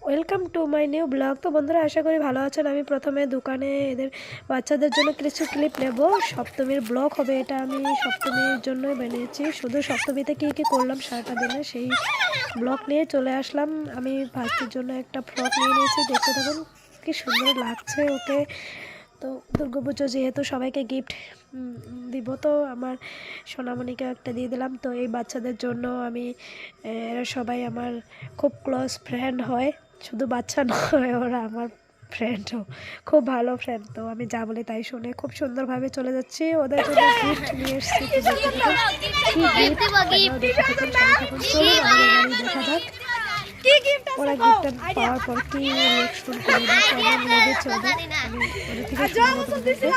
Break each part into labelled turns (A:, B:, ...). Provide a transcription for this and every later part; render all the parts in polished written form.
A: Welcome to my new blog. তো বন্ধুরা, আশা করি ভালো আছেন। আমি প্রথমে দোকানে এদের বাচ্চাদের জন্য কিছু ক্লিপ নেব। সপ্তমীর ব্লগ হবে এটা। আমি সপ্তমীর জন্যই বানিয়েছি, শুধু সপ্তমীতে কী কী করলাম সারাটা দিনে সেই ব্লগ নিয়ে চলে আসলাম। আমি ভাস্তির জন্য একটা ফ্রক নিয়ে নিয়েছি, দেখতে থাকুন কি সুন্দর লাগছে ওকে। তো দুর্গাপুজো যেহেতু সবাইকে গিফট দিব, তো আমার সোনামণিকে একটা দিয়ে দিলাম। তো এই বাচ্চাদের জন্য আমি এরা সবাই আমার খুব ক্লোজ ফ্রেন্ড হয়, শুধু বাচ্চা নয়, ওরা আমার ফ্রেন্ডও, খুব ভালো ফ্রেন্ড। তো আমি যা বলি তাই শুনে খুব সুন্দরভাবে চলে যাচ্ছি। ওদের জন্য গিফট নিয়ে এসেছি, কি গিফট চলুন আমাদের বাড়ি দেখা যাক। ওরা গিফটটা পাওয়ার পর কি রিয়াকশন করে বা কেমন লেগেছে ওদের, আমি ওদের থেকে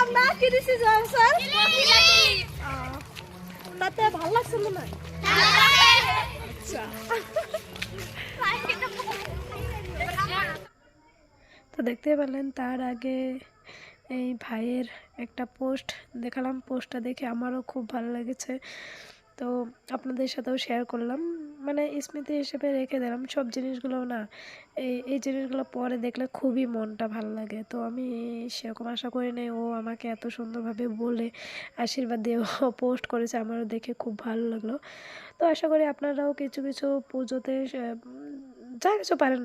A: তাতে ভালো লাগছে মনে হয়। আচ্ছা, তো দেখতে পেলেন তার আগে এই ভাইয়ের একটা পোস্ট দেখালাম। পোস্টটা দেখে আমারও খুব ভালো লেগেছে, তো আপনাদের সাথেও শেয়ার করলাম। মানে স্মৃতি হিসেবে রেখে দিলাম সব জিনিসগুলো। না, এই জিনিসগুলো পরে দেখলে খুবই মনটা ভালো লাগে। তো আমি সেরকম আশা করি নাই ও আমাকে এত সুন্দরভাবে বলে আশীর্বাদ দিয়ে ও পোস্ট করেছে, আমারও দেখে খুব ভালো লাগলো। তো আশা করি আপনারাও কিছু কিছু পুজোতে যা কিছু পারেন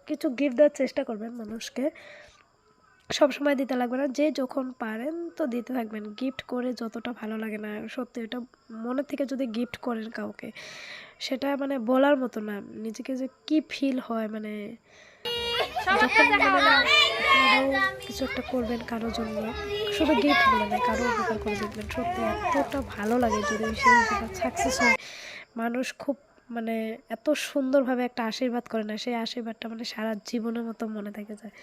A: কিছু গিফট দেওয়ার চেষ্টা করবেন মানুষকে। সব সময় দিতে লাগবে না, যে যখন পারেন তো দিতে থাকবেন। গিফট করে যতটা ভালো লাগে না, সত্যি এটা মনের থেকে যদি গিফট করেন কাউকে, সেটা মানে বলার মতো না। নিজেকে যে কি ফিল হয়, মানে যখন আপনারাও কিছু একটা করবেন কারোর জন্য, শুধু গিফট বলে না, কারো উপকার করে দেখবেন, সত্যি এতটা ভালো লাগে যদি সেই উপকার সাকসেস হয়। মানুষ খুব মানে এত সুন্দরভাবে একটা আশীর্বাদ করে না, সেই আশীর্বাদটা মানে সারা জীবনের মতো মনে থেকে যায়,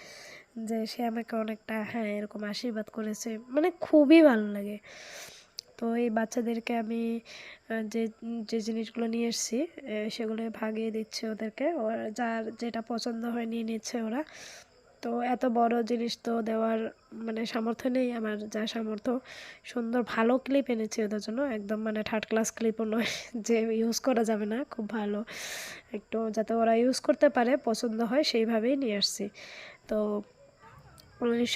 A: যে সে আমাকে অনেকটা এরকম আশীর্বাদ করেছে, মানে খুবই ভালো লাগে। তো এই বাচ্চাদেরকে আমি যে যে জিনিসগুলো নিয়ে এসেছি সেগুলো ভাগিয়ে দিচ্ছে ওদেরকে, যার যেটা পছন্দ হয় নিয়ে নিচ্ছে ওরা। তো এত বড় জিনিস তো দেওয়ার মানে সামর্থ্য নেই আমার, যা সামর্থ্য সুন্দর ভালো ক্লিপ এনেছি ওদের জন্য, একদম মানে থার্ড ক্লাস ক্লিপও নয় যে ইউজ করা যাবে না, খুব ভালো একটু যাতে ওরা ইউজ করতে পারে, পছন্দ হয় সেইভাবেই নিয়ে আসছি। তো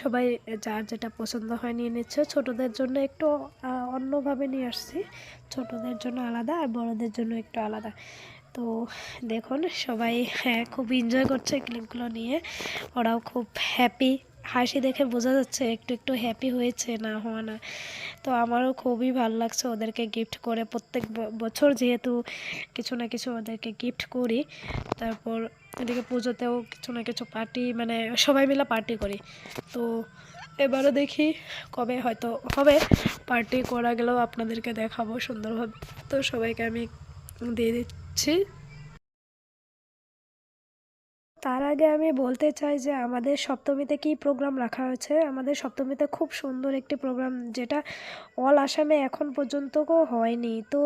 A: সবাই যার যেটা পছন্দ হয় নিয়ে নিচ্ছে। ছোটদের জন্য একটু অন্যভাবে নিয়ে আসছি, ছোটদের জন্য আলাদা আর বড়দের জন্য একটু আলাদা। তো দেখুন সবাই খুব এনজয় করছে ক্লিপগুলো নিয়ে, ওরাও খুব হ্যাপি, হাসি দেখে বোঝা যাচ্ছে একটু একটু হ্যাপি হয়েছে, না হওয়া না। তো আমারও খুবই ভালো লাগছে ওদেরকে গিফট করে। প্রত্যেক বছর যেহেতু কিছু না কিছু ওদেরকে গিফট করি, তারপর এদিকে পুজোতেও কিছু না কিছু পার্টি, মানে সবাই মিলে পার্টি করি। তো এবারও দেখি কবে হয়তো হবে, পার্টি করা গেলেও আপনাদেরকে দেখাবো সুন্দরভাবে। তো সবাইকে আমি দিয়ে দিচ্ছি। তার আগে আমি বলতে চাই যে আমাদের সপ্তমীতে কী প্রোগ্রাম রাখা হয়েছে। আমাদের সপ্তমীতে খুব সুন্দর একটি প্রোগ্রাম, যেটা অল আসামে এখন পর্যন্ত হয়নি। তো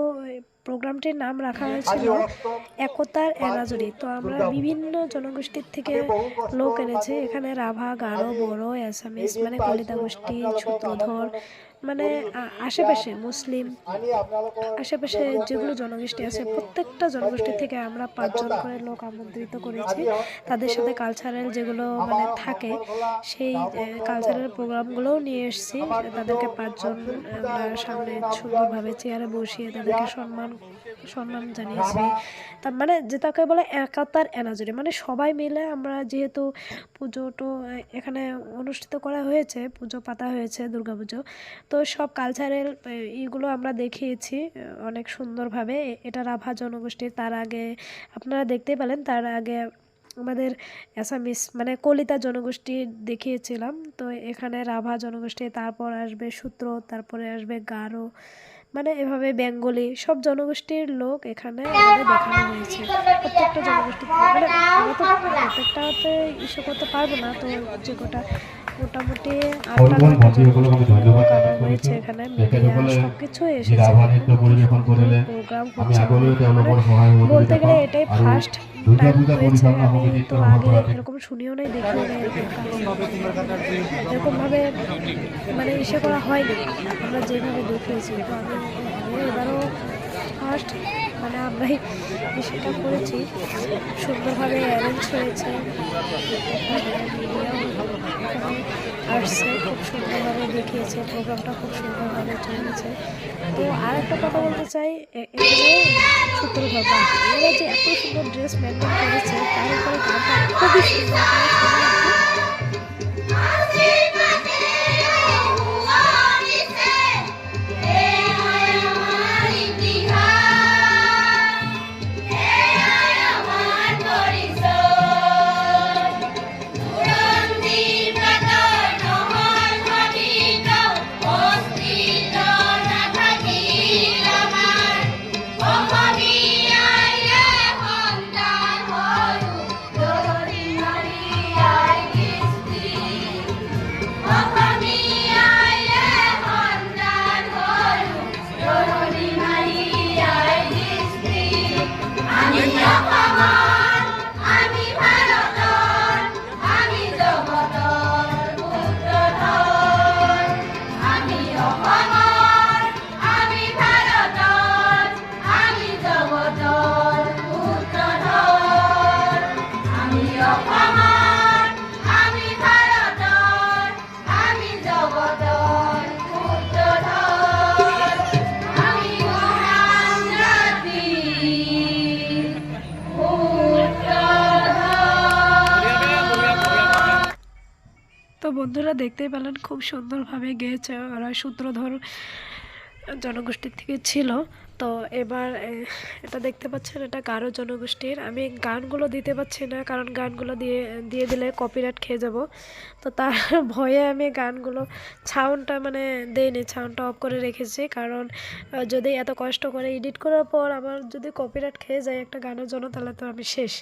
A: প্রোগ্রামটির নাম রাখা হয়েছিল একতার এনাজরি। তো আমরা বিভিন্ন জনগোষ্ঠীর থেকে লোক এনেছি এখানে, রাভা, গারো, বড়ো, অ্যাসামিস, মানে কলিতা গোষ্ঠী, সূত্রধর, মানে আশেপাশে মুসলিম, আশেপাশে যেগুলো জনগোষ্ঠী আছে প্রত্যেকটা জনগোষ্ঠী থেকে আমরা 5 জন করে লোক আমন্ত্রিত করেছি। তাদের সাথে কালচারাল যেগুলো মানে থাকে সেই কালচারাল প্রোগ্রামগুলোও নিয়ে এসেছি। তাদেরকে 5 জন আমরা সামনে সুন্দরভাবে চেয়ারে বসিয়ে তাদেরকে সম্মান জানিয়েছি। তার মানে যে তাকে বলে একতার এনাজরি, মানে সবাই মিলে আমরা, যেহেতু পুজোটো এখানে অনুষ্ঠিত করা হয়েছে, পুজো পাতা হয়েছে দুর্গাপুজো, তো সব কালচারাল এইগুলো আমরা দেখিয়েছি অনেক সুন্দরভাবে। এটা রাভা জনগোষ্ঠীর, তার আগে আপনারা দেখতেই পেলেন, তার আগে আমাদের অ্যাসামিস মানে কলিতা জনগোষ্ঠী দেখিয়েছিলাম। তো এখানে রাভা জনগোষ্ঠী, তারপর আসবে সূত্র, তারপরে আসবে গারো, মানে এভাবে বেঙ্গলি, সব জনগোষ্ঠীর লোক এখানে আমাদের দেখানো হয়েছে। প্রত্যেকটা জনগোষ্ঠী মানে আমরা তো প্রত্যেকটাতে ইস্যু করতে পারবো না, তো যে কটা মোটামুটি 8টা 9টা জনগোষ্ঠীর লোক আনা হয়েছে এখানে, মিডিয়া সব কিছুই এসেছে। প্রোগ্রাম হচ্ছে মানে বলতে গেলে এটাই ফার্স্ট টাইম হয়েছে। আমি তো আগে এরকম শুনিও নাই, দেখিও নাই এরকমভাবে মানে ইসে করা হয়নি আমরা যেভাবে দেখিয়েছি। তো আমি এবারও ফার্স্ট মানে আমরাই সেটা করেছি, সুন্দরভাবে অ্যারেঞ্জ হয়েছে, আসছে, খুব সুন্দরভাবে দেখিয়েছে, প্রোগ্রামটা খুব সুন্দরভাবে চলেছে। তো আর একটা কথা বলতে চাই, এখানে সূত্রধর বা এরা যে এত সুন্দর ড্রেস মেনটেন করেছে, তার উপরে গানটা খুবই সুন্দর। তো বন্ধুরা দেখতেই পেলেন খুব সুন্দরভাবে গেয়েছে, ওরা সূত্রধর জনগোষ্ঠীর থেকে ছিল। তো এবার এটা দেখতে পাচ্ছেন, এটা গারো জনগোষ্ঠীর। আমি গানগুলো দিতে পারছি না, কারণ গানগুলো দিয়ে দিলে কপিরাইট খেয়ে যাব। তো তার ভয়ে আমি গানগুলো সাউন্ডটা মানে দেইনি, সাউন্ডটা অফ করে রেখেছি, কারণ যদি এত কষ্ট করে এডিট করার পর আমার যদি কপিরাইট খেয়ে যায় একটা গানের জন্য, তাহলে তো আমি শেষ।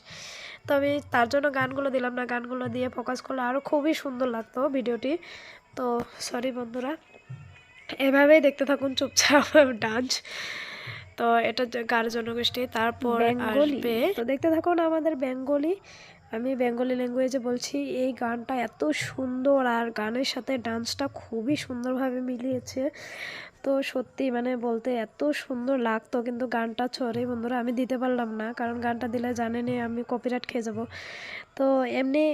A: তো আমি তার জন্য গানগুলো দিলাম না, গানগুলো দিয়ে ফোকাস করলে আরও খুবই সুন্দর লাগতো ভিডিওটি। তো সরি বন্ধুরা, এভাবেই দেখতে থাকুন চুপচাপ ডান্স। তো এটা গারো জনগোষ্ঠী, তারপর আসবে, তো দেখতে থাকুন আমাদের বেঙ্গলি। আমি বেঙ্গলি ল্যাঙ্গুয়েজে বলছি। এই গানটা এত সুন্দর আর গানের সাথে ডান্সটা খুবই সুন্দরভাবে মিলিয়েছে। তো সত্যি মানে বলতে এত সুন্দর লাগতো, কিন্তু গানটা সরি বন্ধুরা আমি দিতে পারলাম না, কারণ গানটা দিলে জানেনই আমি কপিরাইট খেয়ে যাব। তো এমনি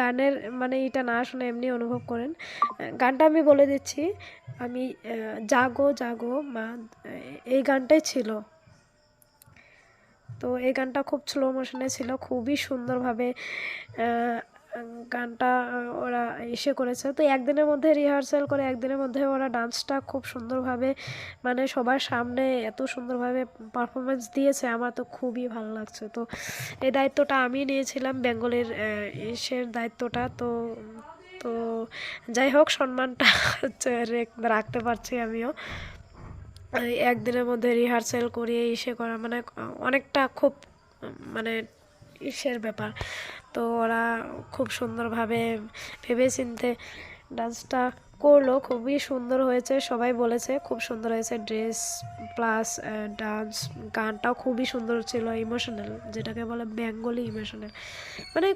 A: গানের মানে এটা না শুনে এমনি অনুভব করেন। গানটা আমি বলে দিচ্ছি, আমি জাগো জাগো মা, এই গানটাই ছিল। তো এই গানটা খুব স্লো মোশনে ছিল, খুবই সুন্দরভাবে গানটা ওরা এসে করেছে। তো একদিনের মধ্যে রিহার্সাল করে একদিনের মধ্যে ওরা ডান্সটা খুব সুন্দরভাবে মানে সবার সামনে এত সুন্দরভাবে পারফরমেন্স দিয়েছে, আমার তো খুবই ভালো লাগছে। তো এই দায়িত্বটা আমি নিয়েছিলাম, বেঙ্গলের ইসের দায়িত্বটা। তো তো যাই হোক, সম্মানটা রাখতে পারছি আমিও। একদিনের মধ্যে রিহার্সাল করিয়ে ইসে করা মানে অনেকটা খুব মানে ইসের ব্যাপার। তো ওরা খুব সুন্দরভাবে ভেবেচিন্তে ডান্সটা করলো, খুবই সুন্দর হয়েছে, সবাই বলেছে খুব সুন্দর হয়েছে, ড্রেস প্লাস ডান্স। গানটাও খুবই সুন্দর ছিল, ইমোশনাল, যেটাকে বলে বেঙ্গলি ইমোশনাল, মানে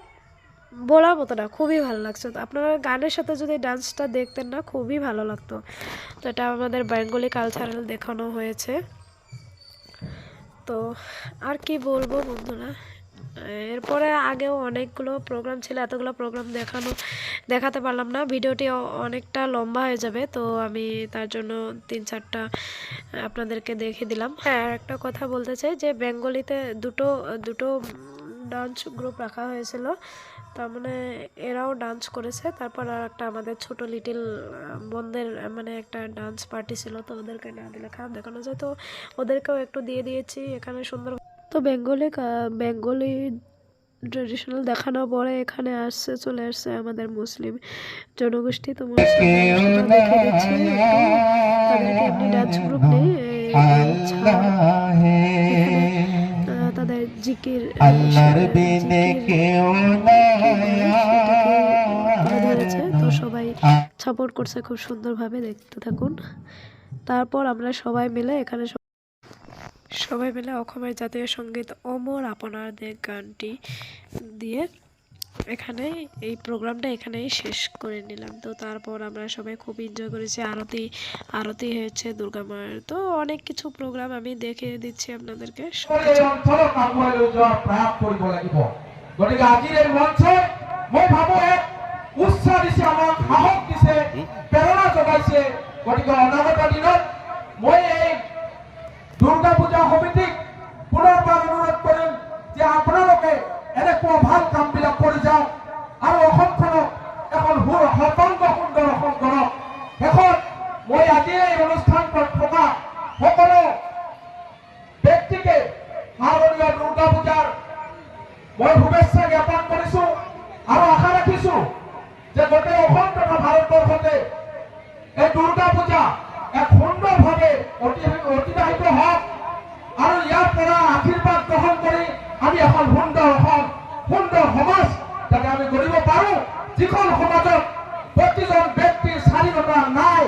A: বলার মতো না, খুবই ভালো লাগছে। তো আপনারা গানের সাথে যদি ডান্সটা দেখতেন না, খুবই ভালো লাগতো। তো এটা আমাদের বেঙ্গলি কালচারাল দেখানো হয়েছে। তো আর কি বলবো বন্ধুরা, এরপরে আগেও অনেকগুলো প্রোগ্রাম ছিল, এতগুলো প্রোগ্রাম দেখাতে পারলাম না, ভিডিওটি অনেকটা লম্বা হয়ে যাবে। তো আমি তার জন্য 3-4টা আপনাদেরকে দেখিয়ে দিলাম। হ্যাঁ, একটা কথা বলতে চাই যে বেঙ্গলিতে দুটো ডান্স গ্রুপ রাখা হয়েছিল, তার মানে এরাও ডান্স করেছে। তারপর আর একটা আমাদের ছোট লিটিল বোনদের মানে একটা ডান্স পার্টি ছিল, তো ওদেরকে না দিলে খারাপ দেখানো যায়, তো ওদেরকেও একটু দিয়ে দিয়েছি এখানে সুন্দর। তো বেঙ্গলি ট্রেডিশনাল দেখানোর পরে এখানে চলে আসছে আমাদের মুসলিম জনগোষ্ঠী। তো দেখে দিচ্ছি তাদেরকে, এমনি ডান্স গ্রুপ নেই, তাদের জিকির ধরেছে। তো সবাই সাপোর্ট করছে খুব সুন্দরভাবে, দেখতে থাকুন। তারপর আমরা সবাই মিলে অসমের জাতীয় সঙ্গীত অমর আপনার দেশ গানটি দিয়ে এখানেই এই প্রোগ্রামটা এখানেই শেষ করে নিলাম। তো তারপর আমরা সবাই খুব এনজয় করেছি, আরতি হয়েছে দুর্গা মায়ের। তো অনেক কিছু প্ৰগ্ৰাম আমি দেখিয়ে দিচ্ছি আপোনাদেরকে।
B: গতিকে আজিৰ এই মঞ্চে মই ভাবো এক উৎসাহ দিছে, আমাক সাহস দিছে, প্ৰেৰণা যোগাইছে। গতিকে অনাগত দিনত মই এই দুৰ্গা পূজা সমিতিক পুনৰবাৰ অনুৰোধ কৰিম যে আপোনালোকে এনেকুৱা ভাল কামবিলাক কৰি যাওক আৰু অসমখনক এখন সৰ্বাংগ সুন্দৰ অসম কৰক। শেষত মই আজি এই অনুষ্ঠানটোত থকা সকলো ব্যক্তিকে শাৰদীয় দুৰ্গা পূজাৰ মই শুভেচ্ছা জ্ঞাপন কৰিছো আৰু আশা ৰাখিছো যে গোটেই অসম তথা ভাৰতবৰ্ষতে এই দুৰ্গা পূজা এক সুন্দৰভাৱে অতিবাহিত হওক আৰু ইয়াৰ পৰা আশীৰ্বাদ গ্ৰহণ কৰি আমি এখন সুন্দৰ অসম, সুন্দৰ সমাজ যাতে আমি গঢ়িব পাৰো, যিখন সমাজত প্ৰতিজন ব্যক্তিৰ স্বাধীনতা নাই,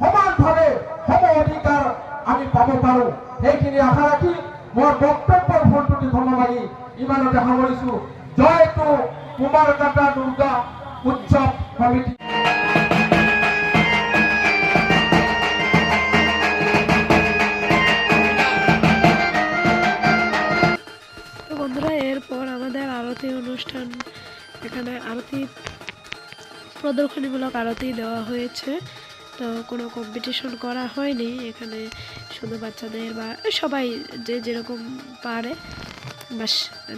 B: সমানভাৱে সম অধিকাৰ আমি পাব পাৰো। সেইখিনি আশা ৰাখি মোৰ বক্তব্যৰ ভুল ত্ৰুটি ক্ষমা মাগি ইমানতে সামৰিছো। জয়টো কুমাৰকাটা দুৰ্গা উৎসৱ সমিতি।
A: তো বন্ধুরা, এরপর আমাদের আরতি অনুষ্ঠান, এখানে আরতি প্রদর্শনীমূলক আরতি দেওয়া হয়েছে। তো কোনো কম্পিটিশন করা হয়নি এখানে, শুধু বাচ্চাদের বা সবাই যে যেরকম পারে বাস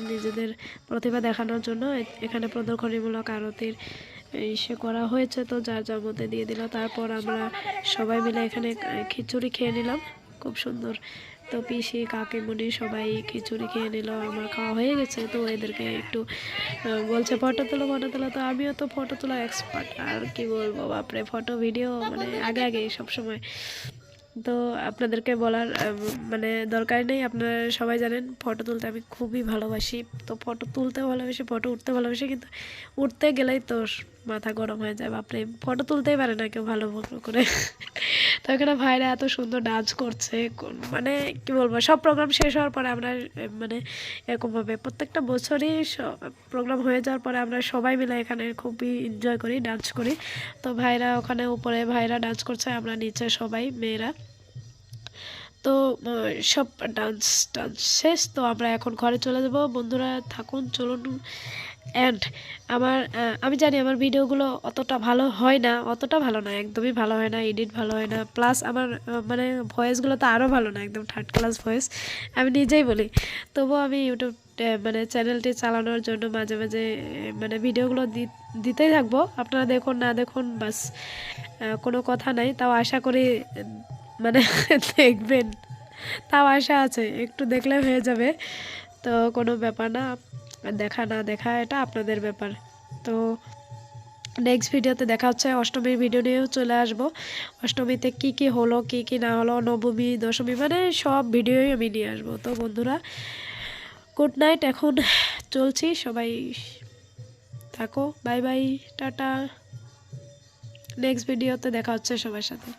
A: নিজেদের প্রতিভা দেখানোর জন্য এখানে প্রদর্শনীমূলক আরতির ইসে করা হয়েছে। তো যার যার মধ্যে দিয়ে দিল। তারপর আমরা সবাই মিলে এখানে খিচুড়ি খেয়ে নিলাম, খুব সুন্দর। তো পিসি কাকিমুনি সবাই খিচুড়ি খেয়ে নিল, আমার খাওয়া হয়ে গেছে। তো এদেরকে একটু বলছে ফটো তোলো ফটো তোলো। তো আমিও তো ফটো তোলা এক্সপার্ট, আর কি বলবো, বাপরে ফটো ভিডিও মানে আগে সবসময়। তো আপনাদেরকে বলার মানে দরকার নেই, আপনারা সবাই জানেন ফটো তুলতে আমি খুবই ভালোবাসি। তো ফটো তুলতেও ভালোবাসি, ফটো উঠতে ভালোবাসি, কিন্তু উঠতে গেলেই তো মাথা গরম হয়ে যায়, বাপরে ফটো তুলতেই পারে না কেউ ভালো করে। তো এখানে ভাইরা এত সুন্দর ডান্স করছে, মানে কি বলবো, সব প্রোগ্রাম শেষ হওয়ার পরে আমরা মানে এরকমভাবে প্রত্যেকটা বছরই প্রোগ্রাম হয়ে যাওয়ার পরে আমরা সবাই মিলে এখানে খুবই এনজয় করি, ডান্স করি। তো ভাইরা ওখানে উপরে ভাইরা ডান্স করছে, আমরা নিচে সবাই মেয়েরা। তো সব ডান্স শেষ। তো আমরা এখন ঘরে চলে যাব। বন্ধুরা থাকুন, চলুন। অ্যান্ড আমি জানি আমার ভিডিওগুলো অতটা ভালো হয় না, একদমই ভালো হয় না, এডিট ভালো হয় না, প্লাস আমার মানে ভয়েসগুলো তো আরও ভালো না, একদম থার্ড ক্লাস ভয়েস, আমি নিজেই বলি। তবুও আমি ইউটিউব মানে চ্যানেলটি চালানোর জন্য মাঝে মাঝে মানে ভিডিওগুলো দিতেই থাকবো। আপনারা দেখুন না দেখুন বাস কোনো কথা নাই, তাও আশা করি মানে দেখবেন, তাও আশা আছে, একটু দেখলে হয়ে যাবে। তো কোনো ব্যাপার না, দেখা না দেখা এটা আপনাদের ব্যাপার। তো নেক্সট ভিডিওতে দেখা হচ্ছে। অষ্টমীর ভিডিও নিয়েও চলে আসবো। অষ্টমীতে কি কি হলো কি কি না হলো, নবমী দশমী মানে সব ভিডিওই আমি নিয়ে আসবো। তো বন্ধুরা গুড নাইট, এখন চলছি, সবাই থাকো, বাই বাই, টাটা। নেক্সট ভিডিওতে দেখা হচ্ছে সবার সাথে।